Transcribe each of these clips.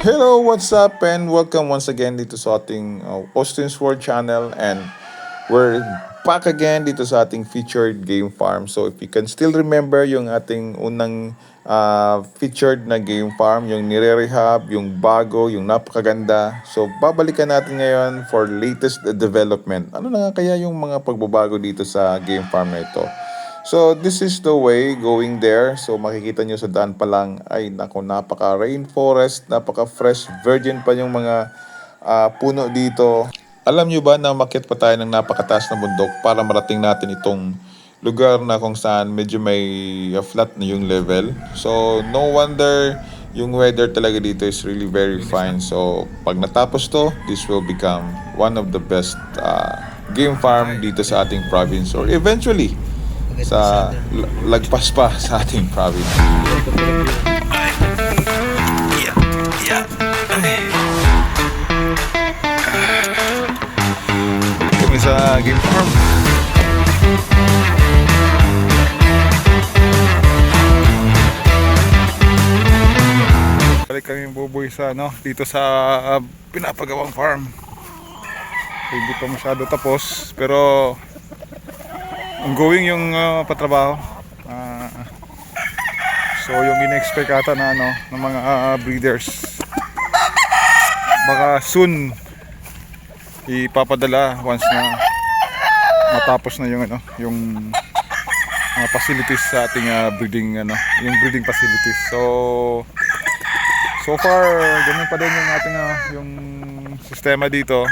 Hello, what's up? And welcome once again dito sa ating Austin's World channel. And we're back again dito sa ating featured game farm. So if you can still remember yung ating unang featured na game farm, yung nire-rehab, yung bago, yung napakaganda. So babalikan natin ngayon for latest development. Ano na nga kaya yung mga pagbabago dito sa game farm na ito? So this is the way going there. So makikita nyo sa daan pa lang ay nako, napaka rainforest, napaka fresh, virgin pa yung mga puno dito. Alam nyo ba na umakyat pa tayo ng napakataas na bundok para marating natin itong lugar na kung saan medyo may flat na yung level. So no wonder yung weather talaga dito is really very fine. So pag natapos to, this will become one of the best game farm dito sa ating province, or eventually sa lagpas pa sa ating province. Kami sa game farm. Balik kami buboy sa dito sa pinapagawang farm. So, hindi pa masyado tapos pero ongoing yung patrabaho. So yung in-expect ata na ng mga breeders, baka soon ipapadala once na matapos na yung facilities sa ating breeding yung breeding facilities. So far ganun pa din yung ating yung sistema dito.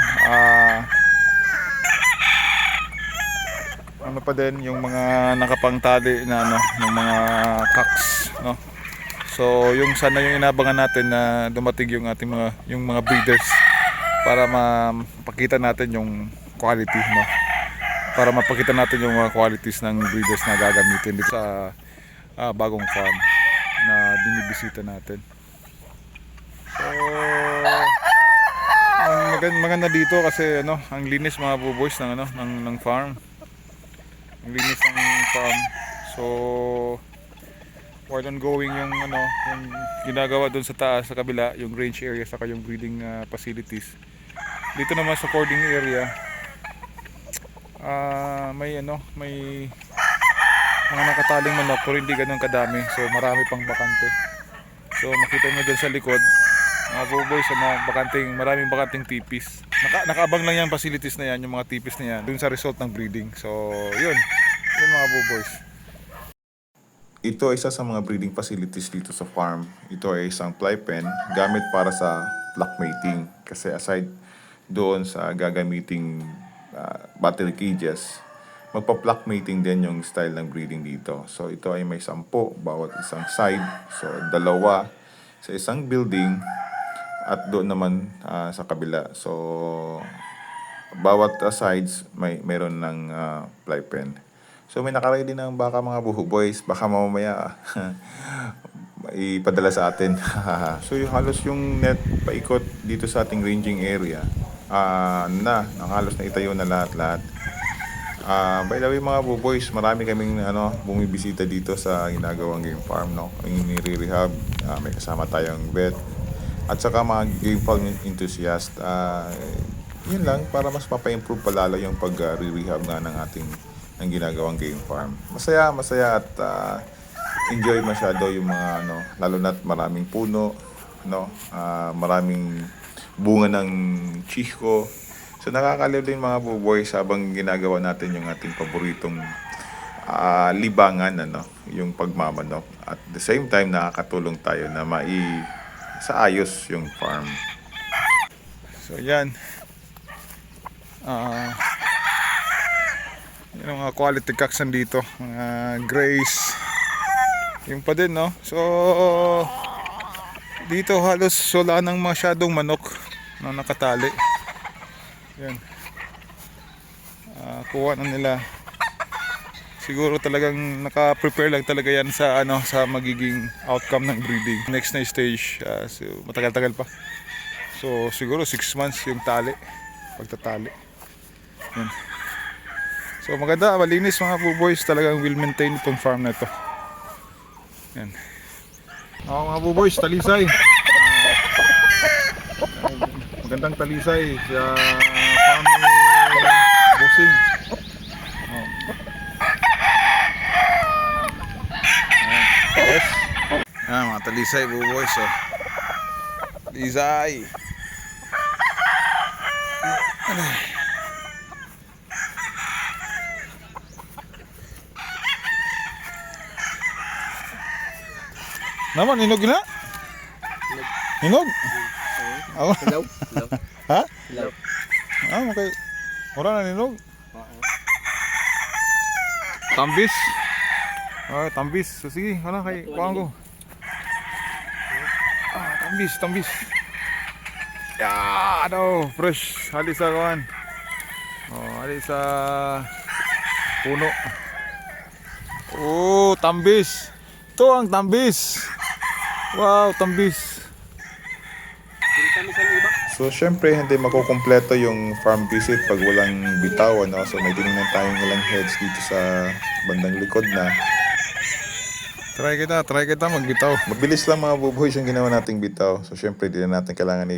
Ano pa din yung mga nakapangtali na ng mga cocks, no. So yung sana yung inabangan natin na dumating yung ating mga breeders para mapakita natin yung quality, no. Para mapakita natin yung mga qualities ng breeders na gagamitin dito sa bagong farm na binibisita natin. So ang maganda dito kasi ang linis mga buboys ng farm. Ang linis ng farm. So while ongoing yung yung ginagawa doon sa taas sa kabila, yung range area saka yung breeding facilities. Dito naman sa cording area may mga nakataling manok pero hindi ganoon kadami. So marami pang bakante. So makita mo dyan sa likod mga buboys maraming bakanting tipis. Nakaabang lang yung facilities na yan, yung mga tipis na yan dun sa result ng breeding. So yun mga buboys. Ito ay isa sa mga breeding facilities dito sa farm. Ito ay isang fly pen gamit para sa flock mating. Kasi aside doon sa gagamiting battery cages, magpa-flock mating din yung style ng breeding dito. So ito ay may 10 bawat isang side. So dalawa sa isang building at doon naman sa kabila. So bawat sides mayroon ng fly pen. So may nakaready ng baka mga buboys, baka mamaya ipadala sa atin. So yung halos yung net paikot dito sa ating ranging area halos na itayo na lahat. By the way mga buboys, marami kaming bumibisita dito sa ginagawang game farm, no. Yung nire-rehab, may kasama tayong vet at saka mga game farm enthusiast. Yun lang, para mas mapa-improve palalo yung pag-rehab nga ng ating ginagawang game farm. Masaya at enjoy masyado yung mga lalo na't maraming puno, maraming bunga ng chiko. So nakakaliw din mga buboys habang ginagawa natin yung ating paboritong libangan, yung pagmamanok. At the same time nakakatulong tayo na sa ayos yung farm. So yan. Yung mga quality cocks dito, mga grays. Yung pa din, no. So dito halos wala nang masyadong manok na nakatali. Yan. Kuha na nila. Siguro talagang naka-prepare lang talaga yan sa sa magiging outcome ng breeding. Next na stage, so matagal-tagal pa. So siguro 6 months yung pagtatali. Yan. So maganda, malinis mga buboys, talagang well maintained itong farm na ito. Yan. Mga buboys, talisay. bandang Talisay sa family busing. Oh. Yes. Mga Talisay boys. Oh. Talisay. Naman, hinog na? Hinog? Hello? Hello? Ha? Hello? Okay. Mura na hinog? Tambis? Tambis. So, sige, wala kay kuhaan ko. Tambis. Fresh. Hali sa kuhaan. Hali sa puno. Tambis. Ito ang tambis. Wow, tambis. So, syempre, hindi makukumpleto yung farm visit pag walang bitaw, ano? So, may tinignan tayong ilang heads dito sa bandang likod na. Try kita magbitaw. Mabilis lang mga buboys yung ginawa nating bitaw. So, syempre, di na natin kailangan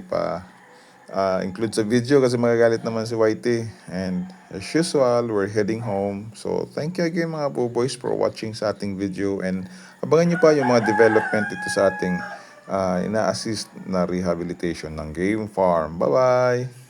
include sa video kasi magagalit naman si Whitey. And as usual, we're heading home. So, thank you again mga buboys for watching sa ating video. And abangan nyo pa yung mga development dito sa ating ina-assist na rehabilitation ng game farm. Bye-bye!